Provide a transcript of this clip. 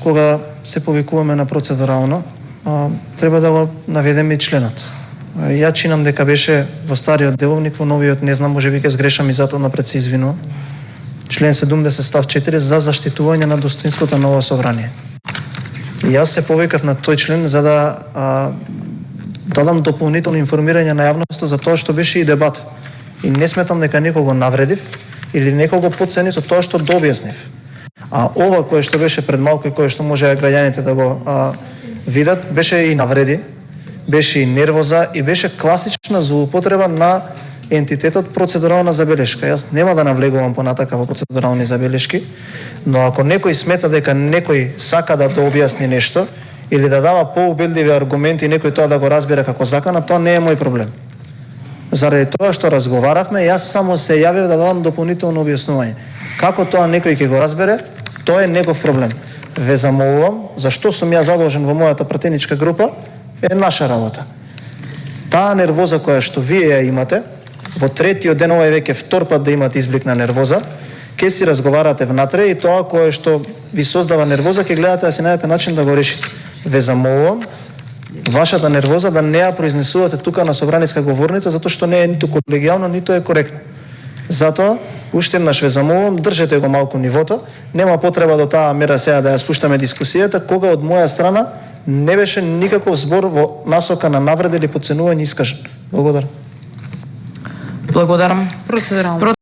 кога се повикуваме на процедурално, треба да го наведеме и членот. Ја чинам дека беше во стариот деловник, во новиот не знам, можеби ќе сгрешам и затоа напред се извинувам. Член 70 став 4 за заштитување на достоинството на ова собрание. И јас се повикав на тој член за да дадам дополнително информирање на јавноста за тоа што беше и дебат. И не сметам дека некого навредив или некого потценив со тоа што дообјаснив. А ова кое што беше пред малку и кое што може граѓаните да го видат, беше и навреди, беше и нервоза и беше класична злоупотреба на ентитетот процедурална забелешка. Јас нема да навлегувам понатака во процедурални забелешки, но ако некој смета дека некој сака да дообјасни нешто или да дава поубедливи аргументи и некој тоа да го разбере како закана, тоа не е мој проблем. Заради тоа што разговаравме, јас само се јавив да дадам дополнително објаснување. Како тоа некој ќе го разбере, тоа е негов проблем. Ве замолувам, зашто сум ја задолжен во мојата пратеничка група, е наша работа. Таа нервоза која што вие ја имате, во третиот ден ова е веќе втор пат да имате изблик на нервоза, ќе си разговарате внатре и тоа кое што ви создава нервоза, ќе гледате да си најдете начин да го решите. Ве замолувам, вашата нервоза да не ја произнесувате тука на собраниска говорница, затоа што не е ниту колегијално, ниту е коректно. Затоа, уште еднаш ве замолувам, држете го малку нивото, нема потреба до таа мера сега да ја спуштаме дискусијата, кога од моја страна не беше никаков збор во насока на навреда или потценување искажен. Благодарам. Процедурално.